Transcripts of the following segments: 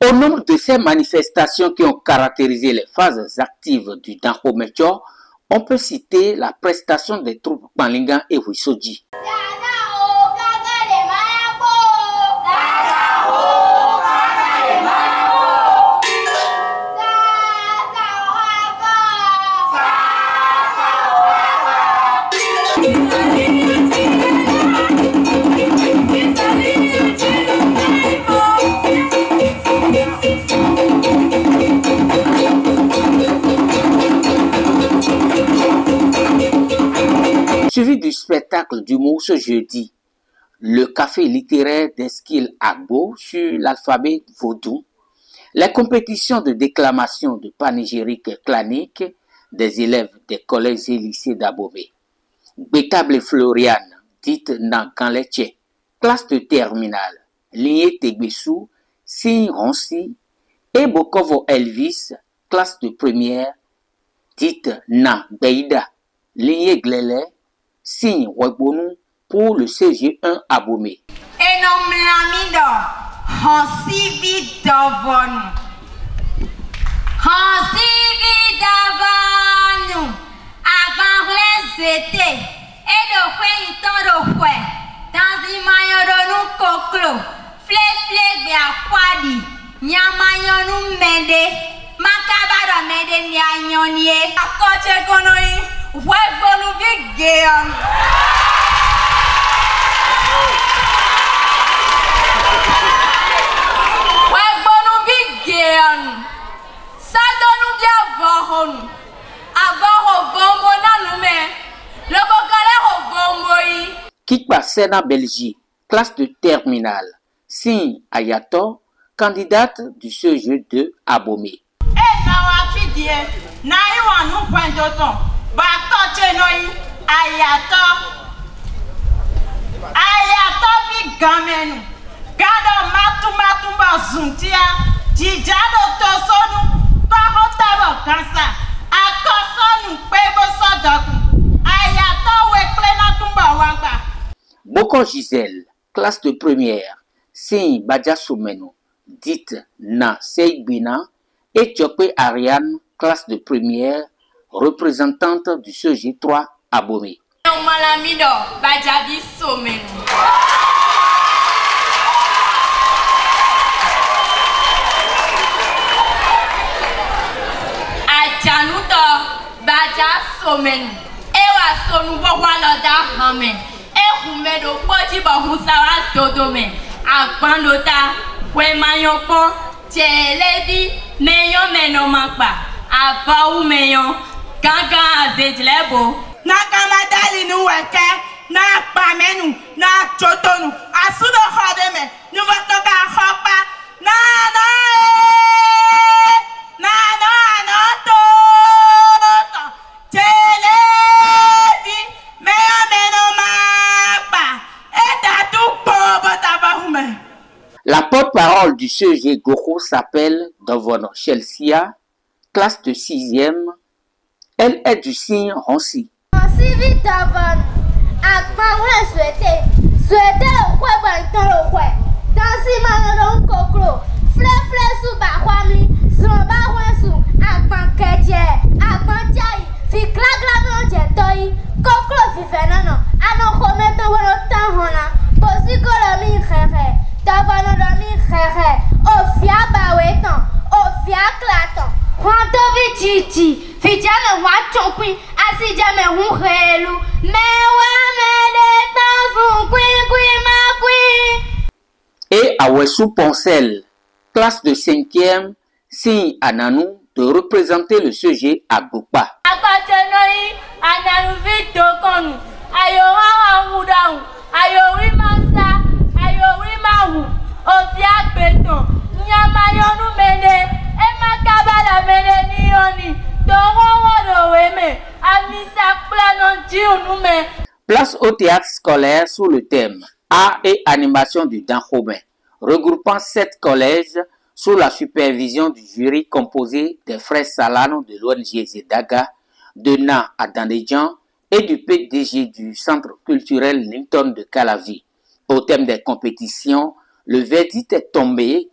Au nombre de ces manifestations qui ont caractérisé les phases actives du Dankomecho, on peut citer la prestation des troupes Panlingan et Huisoji. Suivi du spectacle d'humour ce jeudi, le café littéraire d'Eskil Agbo sur l'alphabet vaudou, les compétitions de déclamation de panégyrique clanique des élèves des collèges et lycées d'Abomey, Bétable Floriane, dite Nankanleche, classe de terminale, Lignée Tegbessou, Signe Ronsi, et Bokovo Elvis, classe de première, dite Na Beida, Lignée Glele, Signe Webonu pour le CG1 Abomey. Enom lamido, Hansi Davanu. Hansi Davanu. Avant les étés, et de fouet, temps de fouet. Dans une maillot de nous coclo, flé biakwadi, nyamayon nous mende, makabara mende nyanyonye. Akoche konoi. Webonu Vigeon. Webonu Vigeon. Sadonu Diavahon. Agoro Bombo Nanume. Le Bocale au Bomboy. Kikba Sena Belgique, classe de terminale. Signe Ayato, candidate du CG2 Abomey. Eh, Nawafidie. Naïwan nous point d'autant. Bato chenoi ayato vi gamenu gado matu bazuntia jijado tosonu kohotabo kansa akosonu pebo sodoku ayato weklena tumba wangba. Boko Gisèle, classe de première, Signe Badja Soumeno, dite Na Seigbina, et Tchokwe Ariane, classe de première, représentante du CG3 Abomey. Malamido, Badjabi Soumeno. Ajanuto, Badja Soumeno. Ewa sonu bokwaloda hamen. Ehumedo poti bohusawa dodome. Akpandota, Wemayoko, Tcheledi, Meyo Menomakba, Afaou Meyo. Gaga azedlebo. Na kamadali nu weke, na pamenu, na chotonu, asudo hodeme, nu votoka hopa, na to, televi, mea meno mapa, eta tu pobo tabahume. La porte-parole du CG Goko s'appelle Dovono Chelsea, classe de 6e. Elle est du signe Ronsi. Ronsi vite avant. Akpangwe souhaité le kwe banton le kwe. Dansi manon koklo. Fle sou ba kwamli. Zomba wensu. Akpan kedje. Akpan tiayi. Fi klag la non jetoi. Koklo fi fenano. Ano kometo wono tan hona. Posi kolomi khere. Tavano domi khere. Ofia bawetan. Ofia klaton. Quanto vititi, fijame wachokwi, asijame hunhelu, mewa mele makwi. Et à Wessou Poncel, classe de 5e, signe Ananou de représenter le CG à Goupa. Akatenoi, Ananou vitokonu, ayora wudau, ayori masa, ayori mahu, ofia beton, nyamayonu mene. Place au théâtre scolaire sous le thème Art et animation du Dankomen, regroupant 7 collèges sous la supervision du jury composé des frères Salano de l'ONG Zedaga, de Na à Dandéjan et du PDG du Centre culturel Linton de Calavi. Au thème des compétitions, le verdict est tombé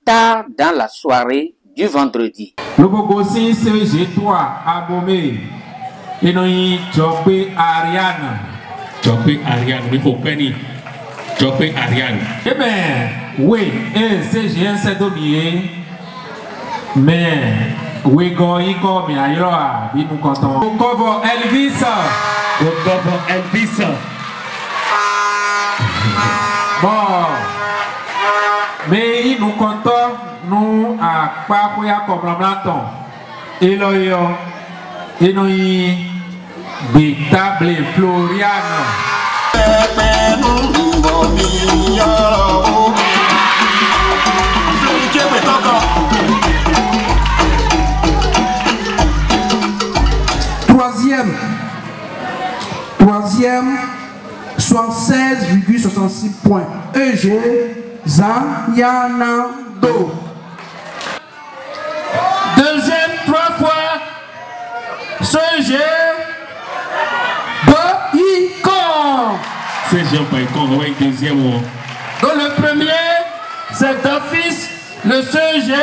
tard dans la soirée du vendredi. Le Bogosin CG3 Abomé. Et nous Jopé Ariane. Jopé Ariane, oui, faut penny. Jopé Ariane. Eh bien, oui, CG1 c'est dominé. Mais, oui, Goïko, mais ailleurs, nous comptons. Kokovo Elvis. Kokovo Elvis. Bon. Mais nous comptons, nous, à Parouya comme l'Amlaton. Et là, et nous, Bétable Floriano. Troisième, 76,66 points. EG Zanyanando. Deuxième, 3 fois. CG Baïkon. CG Baïkon, oui, deuxième. Donc le premier, c'est d'office le CG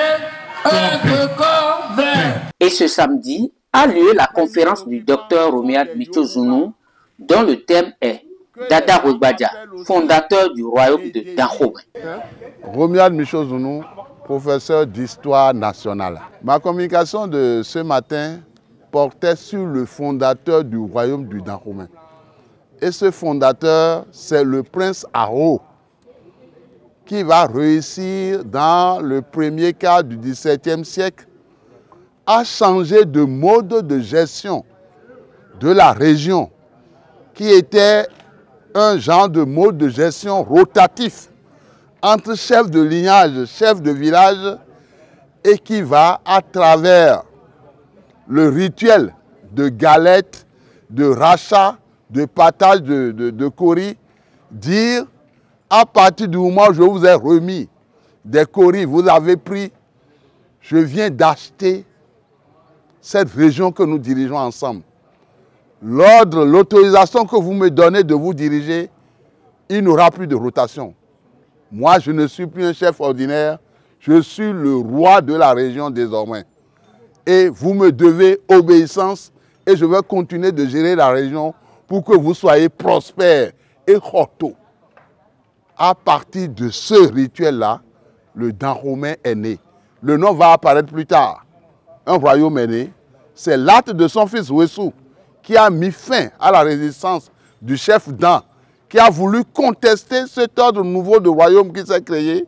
vert. Et ce samedi a lieu la conférence du docteur Romiad Michozounou, dont le thème est Dada Rwebadja, fondateur du royaume de Dahomey. Romiad Michozounou, professeur d'histoire nationale. Ma communication de ce matin portait sur le fondateur du royaume du Dahomey. Et ce fondateur, c'est le prince Aro, qui va réussir dans le premier quart du XVIIe siècle à changer de mode de gestion de la région, qui était un genre de mode de gestion rotatif entre chefs de lignage, chefs de village, et qui va, à travers le rituel de galette, de rachat, de partage de coris, dire à partir du moment où je vous ai remis des coris, vous avez pris, je viens d'acheter cette région que nous dirigeons ensemble. L'ordre, l'autorisation que vous me donnez de vous diriger, il n'y aura plus de rotation. Moi, je ne suis plus un chef ordinaire, je suis le roi de la région désormais. Et vous me devez obéissance et je vais continuer de gérer la région pour que vous soyez prospères et roto. À partir de ce rituel-là, le Dahomey est né. Le nom va apparaître plus tard. Un royaume est né. C'est l'acte de son fils Wessou qui a mis fin à la résistance du chef Dan, qui a voulu contester cet ordre nouveau de royaume qui s'est créé,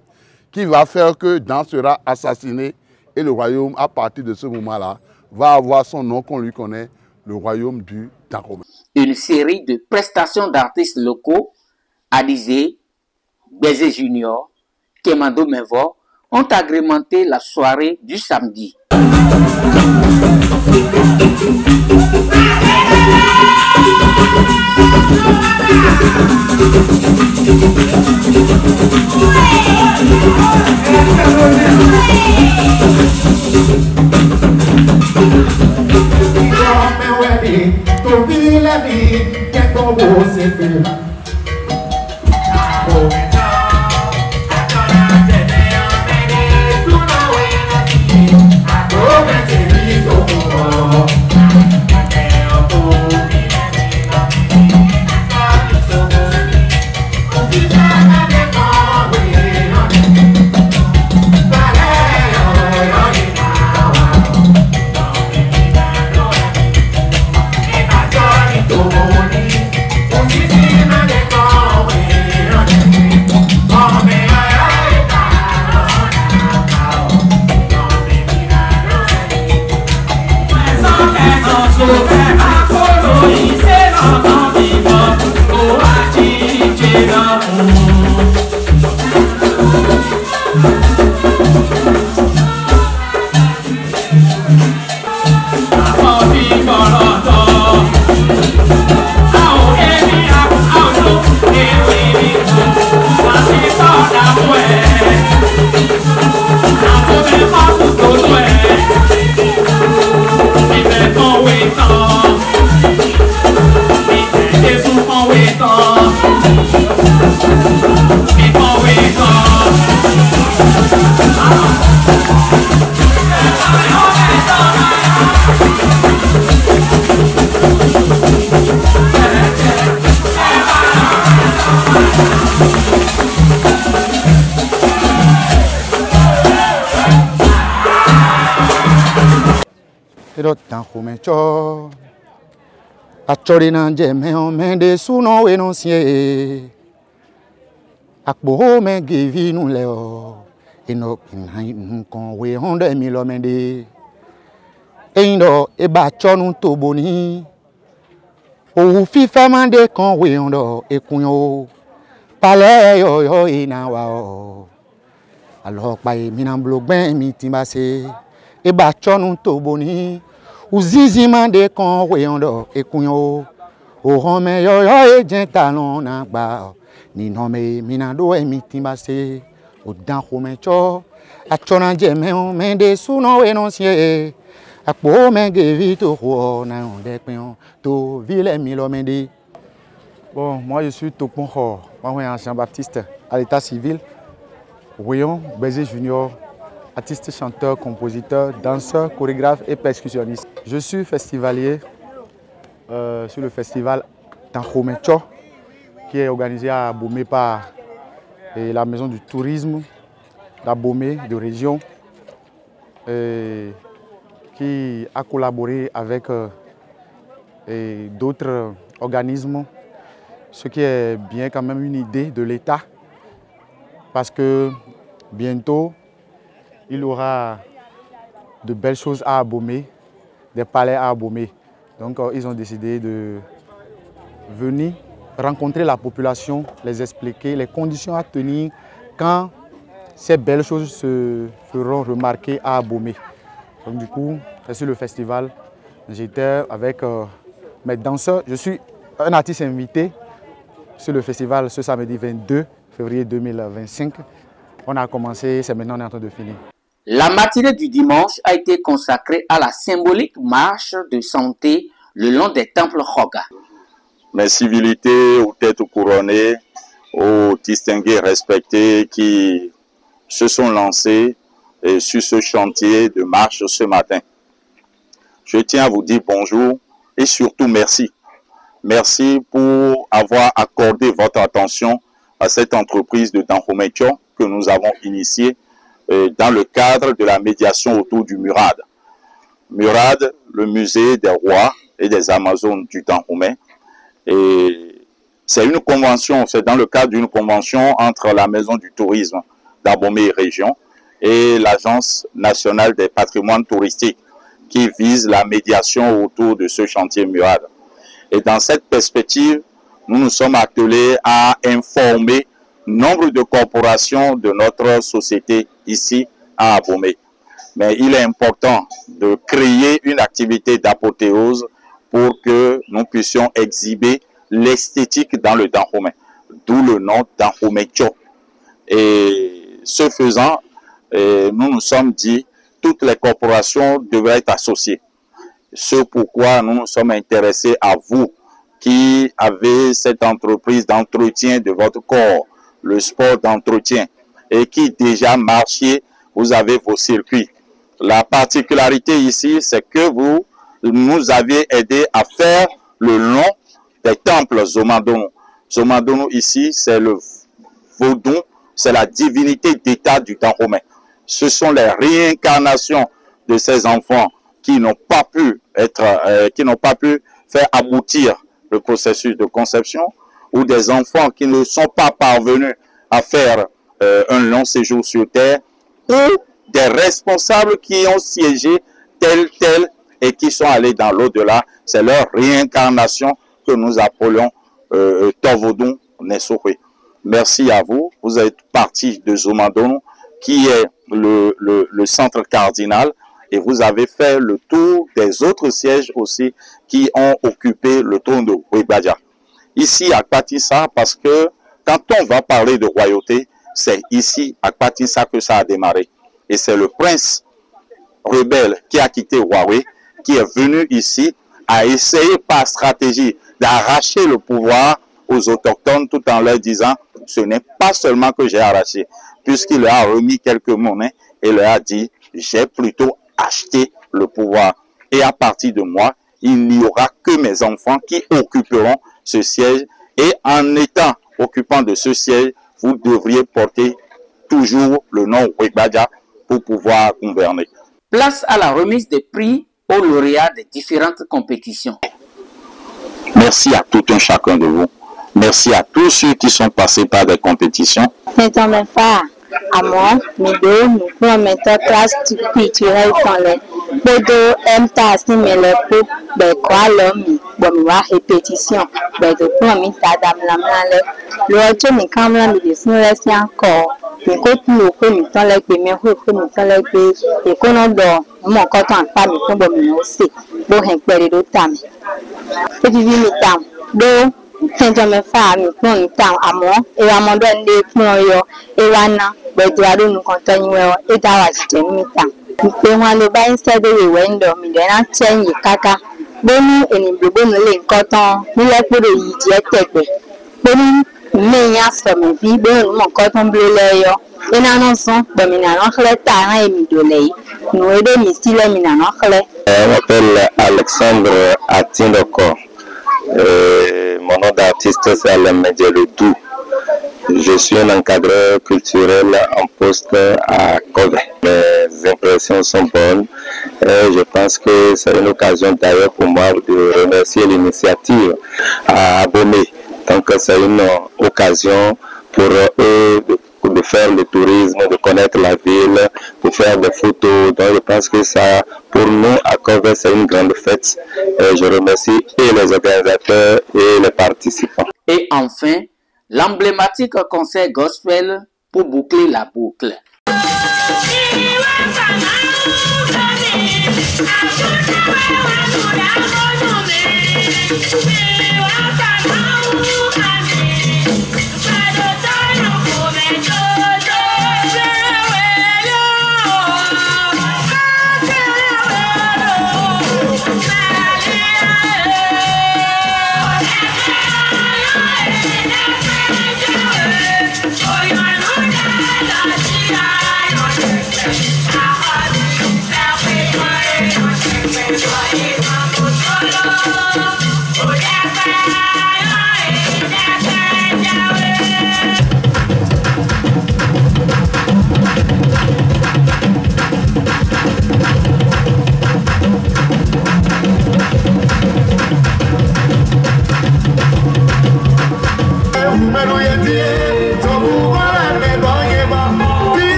qui va faire que Dan sera assassiné et le royaume, à partir de ce moment-là, va avoir son nom qu'on lui connaît, le royaume du Dahomey. Une série de prestations d'artistes locaux, Adizé, Bézé Junior, Kemando Menvo, ont agrémenté la soirée du samedi. edo tanxome tsɔ atsɔɖi na dzeme ome ɖe sunɔ we no sie akpo me gevi nu le o eno nkɔn we hɔn ɖe mi lɔme ɖe eyin ɖɔ eba tsɔ nu to boni owu fifa ma ɖe kɔn we hɔn ɖɔ ekun o palɛ yɔyɔ yina wa o alɔ kpa ye mina blo gbɛn mi ti ba se eba tsɔ nu to boni uzizi ma ɖe kɔn we hɔn ɖɔ ekun o hɔn me yɔyɔ ye dze ta lɔ na gba ninɔme mina ɖo emi ti ba se o dan xome tsɔ atsɔ na dzeme o me ɖe sunɔ we no sie akpo me gevi to xɔ na o de kpɛn to vi le mi lɔ me ɖe. Bon, moi je suis Tokpon Khor, moi Jean-Baptiste à l'état civil, Royon, Bézé Junior, artiste, chanteur, compositeur, danseur, chorégraphe et percussionniste. Je suis festivalier sur le festival Tanxome Tcho, qui est organisé à Abomey par la maison du tourisme d'Abomey de région, qui a collaboré avec d'autres organismes. Ce qui est bien quand même une idée de l'État, parce que bientôt, il y aura de belles choses à Abomey, des palais à Abomey. Donc ils ont décidé de venir rencontrer la population, les expliquer les conditions à tenir quand ces belles choses se feront remarquer à Abomey. Donc du coup, c'est sur le festival, j'étais avec mes danseurs. Je suis un artiste invité sur le festival ce samedi 22 février 2025. On a commencé, c'est maintenant on est en train de finir. La matinée du dimanche a été consacrée à la symbolique marche de santé le long des temples Khoga. Mes civilités aux têtes couronnées, aux distingués respectés qui se sont lancés sur ce chantier de marche ce matin. Je tiens à vous dire bonjour et surtout merci. Merci pour avoir accordé votre attention à cette entreprise de Tanxome Tcho que nous avons initiée dans le cadre de la médiation autour du MURAD. MURAD, le musée des rois et des Amazones du Tanxome. Et c'est une convention, c'est dans le cadre d'une convention entre la maison du tourisme d'Abomey région et l'Agence nationale des patrimoines touristiques qui vise la médiation autour de ce chantier MURAD. Et dans cette perspective, nous nous sommes attelés à informer nombre de corporations de notre société ici à Abomey. Mais il est important de créer une activité d'apothéose pour que nous puissions exhiber l'esthétique dans le Tanxome, d'où le nom Tanxome Tcho. Et ce faisant, nous nous sommes dit toutes les corporations devraient être associées. Ce pourquoi nous nous sommes intéressés à vous qui avez cette entreprise d'entretien de votre corps, le sport d'entretien, et qui déjà marchiez, vous avez vos circuits. La particularité ici, c'est que vous nous avez aidé à faire le long des temples Zomandono. Zomandono ici, c'est le Vodou, c'est la divinité d'état du Tanxome. Ce sont les réincarnations de ces enfants qui n'ont pas pu faire aboutir le processus de conception, ou des enfants qui ne sont pas parvenus à faire un long séjour sur terre, ou des responsables qui ont siégé tel et qui sont allés dans l'au-delà. C'est leur réincarnation que nous appelons Tovodun Nesokwe. Merci à vous. Vous êtes parti de Zomandono, qui est le centre cardinal, et vous avez fait le tour des autres sièges aussi qui ont occupé le trône de Ouébadja. Ici à Kpatissa, parce que quand on va parler de royauté, c'est ici à Kpatissa que ça a démarré. Et c'est le prince rebelle qui a quitté Huawei, qui est venu ici à essayer par stratégie d'arracher le pouvoir aux autochtones tout en leur disant ce n'est pas seulement que j'ai arraché, puisqu'il leur a remis quelques monnaies et leur a dit j'ai plutôt acheté le pouvoir. Et à partir de moi, il n'y aura que mes enfants qui occuperont ce siège. Et en étant occupant de ce siège, vous devriez porter toujours le nom Ouébadja pour pouvoir gouverner. Place à la remise des prix aux lauréats des différentes compétitions. Merci à tout un chacun de vous. Merci à tous ceux qui sont passés par des compétitions. À moi, nous prenons maintenant classe culturelle dans les Bodo MTAS, mais le peu de quoi l'homme, bon, répétition, mais de premier tadam la malle, l'autre, mais quand même, il est encore. Mais quand nous prenons les premiers, nous prenons les pays, et qu'on a dans mon coton, pas de problème aussi, bon, un peu de temps. Et puis, nous temps, donc, Benjamin Fami, nous temps à moi, et à mon donné, nous, et wana, bedwado nous continuons, et d'awas, nous temps. Nous le bain c'est de window, mais d'un change kaka. Bonu et nous bonu les coton, nous les pour les idiots. Bonu, mais y'a somme vie, bonu mon coton bleu l'air. Et n'annonçons, ben minanons les tarins et midolei. Nous aidons ici les minanons les. Je m'appelle Alexandre Atindoko. Mon nom d'artiste c'est Alain Medjeloudou. Je suis un encadreur culturel en poste à Kobe. Mes impressions sont bonnes et je pense que c'est une occasion d'ailleurs pour moi de remercier l'initiative à Abomey. Donc c'est une occasion pour eux de faire le tourisme, de connaître la ville, de faire des photos. Donc je pense que ça, pour nous à Kobe, c'est une grande fête. Et je remercie et les organisateurs et les participants. Et enfin, l'emblématique concert gospel pour boucler la boucle.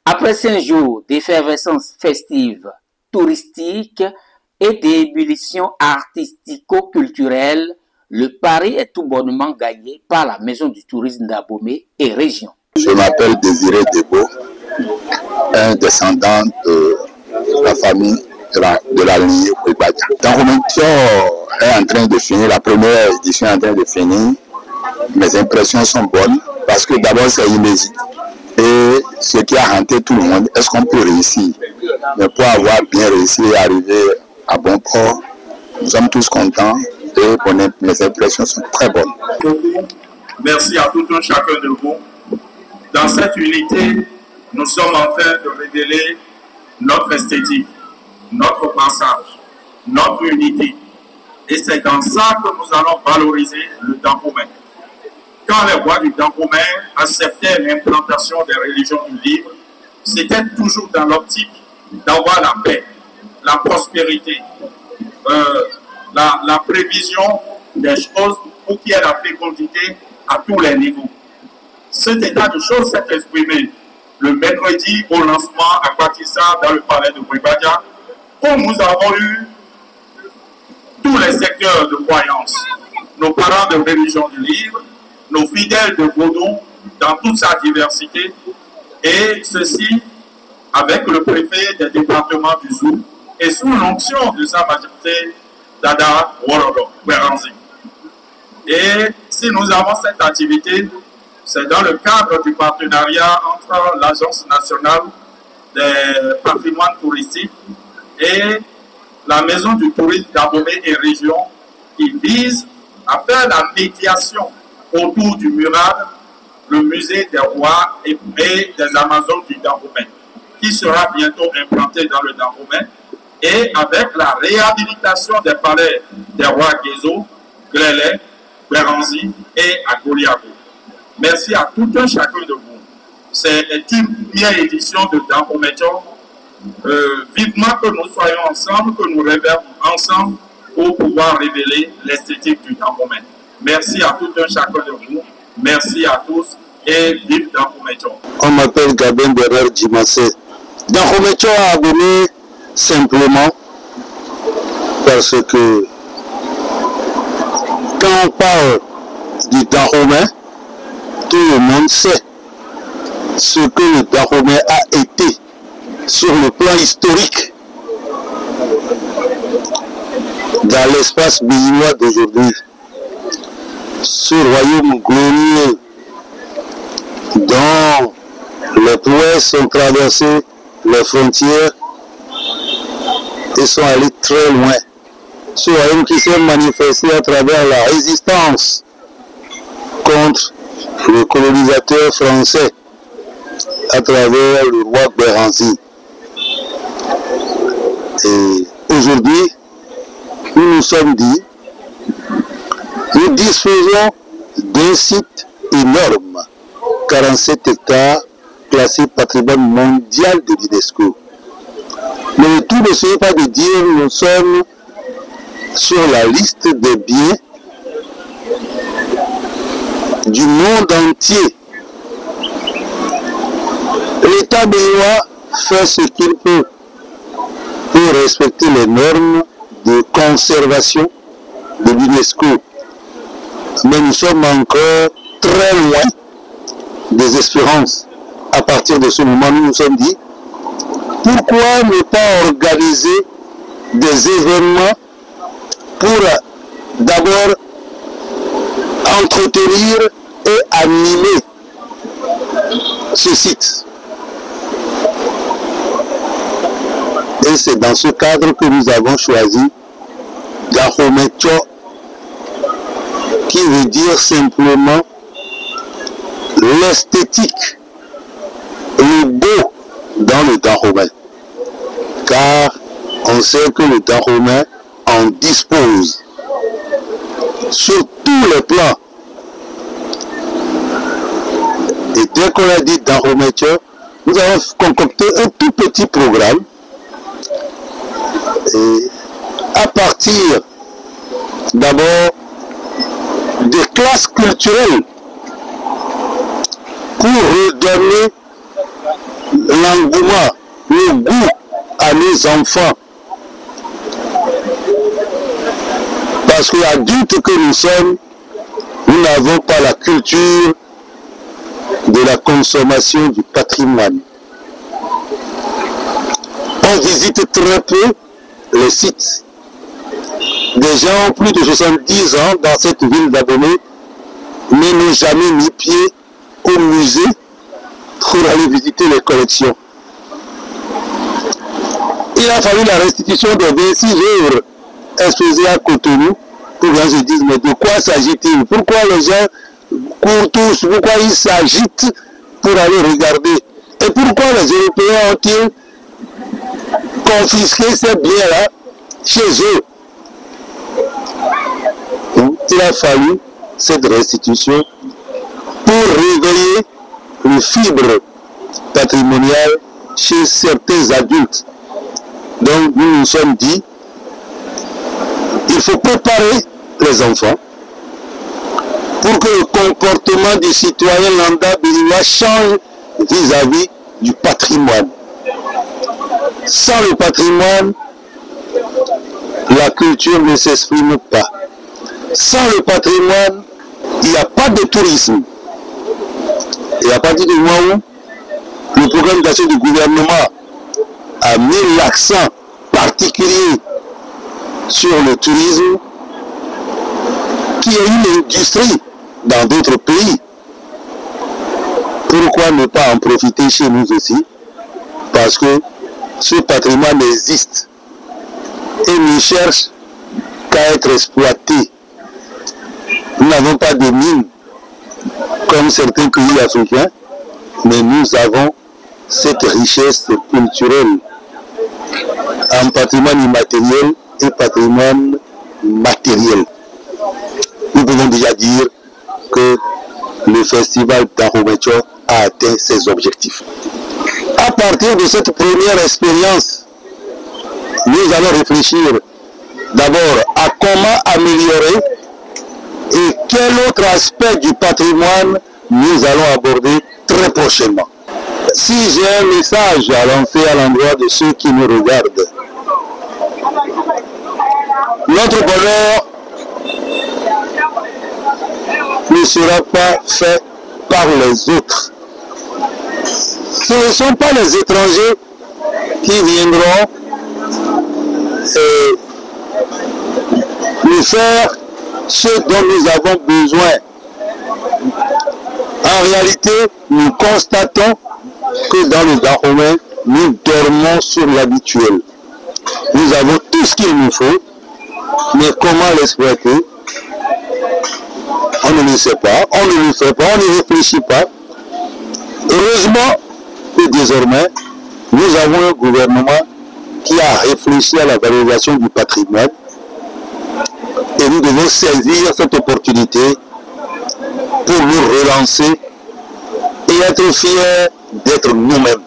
Après 5 jours d'effervescence festive, touristique et d'ébullition artistico-culturelle, le pari est tout bonnement gagné par la Maison du tourisme d'Abomey et région. Je m'appelle Désiré Debo, un descendant de la famille de la lignée Ouébada. La convention est en train de finir, la première édition est en train de finir. Mes impressions sont bonnes parce que d'abord c'est inédit. Et ce qui a hanté tout le monde, est-ce qu'on peut réussir? Mais pour avoir bien réussi et arriver à bon port, nous sommes tous contents et mes impressions sont très bonnes. Merci à tout un chacun de vous. Dans cette unité, nous sommes en train de révéler notre esthétique, notre passage, notre unité. Et c'est dans ça que nous allons valoriser le Dahomey. quand les rois du Dahomey acceptaient l'implantation des religions du livre, c'était toujours dans l'optique d'avoir la paix, la prospérité, la prévision des choses pour qu'il y ait la fécondité à tous les niveaux. Cet état de choses s'est exprimé le mercredi au lancement à Batissa dans le palais de Bribadia, où nous avons eu tous les secteurs de croyance, nos parents de religion du livre, nos fidèles de Godon dans toute sa diversité, et ceci avec le préfet des départements du Zou et sous l'onction de sa majesté Dada Worolo Beranzi. Et si nous avons cette activité, c'est dans le cadre du partenariat entre l'Agence nationale des patrimoines touristiques et la Maison du tourisme d'Abomey et région qui vise à faire la médiation autour du mural, le musée des rois et des Amazones du Dahomey, qui sera bientôt implanté dans le Dahomey, et avec la réhabilitation des palais des rois Guézo, Glélé, Beranzi et Agoliago. Merci à tout un chacun de vous. C'est une première édition de Dahomey. Vivement que nous soyons ensemble, que nous rêvions ensemble pour pouvoir révéler l'esthétique du Dahomey. Merci à tout un chacun de vous. Merci à tous et vive Dahomey. On m'appelle Gabin Berer Djimassé. Dahomey a abonné simplement parce que quand on parle du Dahomey, tout le monde sait ce que le Dahomey a été sur le plan historique dans l'espace béninois d'aujourd'hui. Ce royaume glorieux dont les prouesses ont traversé les frontières et sont allés très loin. Ce royaume qui s'est manifesté à travers la résistance contre le colonisateur français à travers le roi Beranzi. Et aujourd'hui, nous nous sommes dit, nous disposons d'un site énorme, 47 hectares, classé patrimoine mondial de l'UNESCO. Mais le tout ne serait pas de dire nous sommes sur la liste des biens du monde entier. L'État béninois fait ce qu'il peut pour respecter les normes de conservation de l'UNESCO. Mais nous sommes encore très loin des espérances. À partir de ce moment, nous nous sommes dit, pourquoi ne pas organiser des événements pour d'abord entretenir et animer ce site. Et c'est dans ce cadre que nous avons choisi Dahomey, qui veut dire simplement l'esthétique, le beau dans le Dahomey. Car on sait que le Dahomey en dispose sur tous les plans. Et dès qu'on a dit Dahomey, nous avons concocté un tout petit programme. Et à partir d'abord des classes culturelles pour redonner l'engouement, le goût à nos enfants. Parce que adultes que nous sommes, nous n'avons pas la culture de la consommation du patrimoine. On visite très peu les sites. Des gens ont plus de 70 ans dans cette ville d'Abomey, mais n'ont jamais mis pied au musée pour aller visiter les collections. Il a fallu la restitution de 26 œuvres exposées à Cotonou pour que je dise, mais de quoi s'agit-il? Pourquoi les gens courent tous? Pourquoi ils s'agitent pour aller regarder? Et pourquoi les Européens ont-ils confisqué ces biens-là chez eux? Donc, il a fallu cette restitution réveiller les fibres patrimoniales chez certains adultes. Donc nous nous sommes dit, il faut préparer les enfants pour que le comportement du citoyen lambda béninois change vis-à-vis du patrimoine. Sans le patrimoine, la culture ne s'exprime pas. Sans le patrimoine, il n'y a pas de tourisme. Et à partir du moment où le programme d'action du gouvernement a mis l'accent particulier sur le tourisme, qui est une industrie dans d'autres pays, pourquoi ne pas en profiter chez nous aussi? Parce que ce patrimoine existe et ne cherche qu'à être exploité. Nous n'avons pas de mines comme certains pays africains, mais nous avons cette richesse culturelle en patrimoine immatériel et patrimoine matériel. Nous pouvons déjà dire que le festival d'Aromecho a atteint ses objectifs. À partir de cette première expérience, nous allons réfléchir d'abord à comment améliorer et quel autre aspect du patrimoine nous allons aborder très prochainement. Si j'ai un message à lancer à l'endroit de ceux qui nous regardent, notre bonheur ne sera pas fait par les autres. Ce ne sont pas les étrangers qui viendront nous faire ce dont nous avons besoin. En réalité, nous constatons que dans le Dahomey, nous dormons sur l'habituel. Nous avons tout ce qu'il nous faut, mais comment l'exploiter? On ne le sait pas, on ne le fait pas, on ne réfléchit pas. Heureusement que désormais, nous avons un gouvernement qui a réfléchi à la valorisation du patrimoine et nous devons saisir cette opportunité pour nous relancer et être fiers d'être nous-mêmes.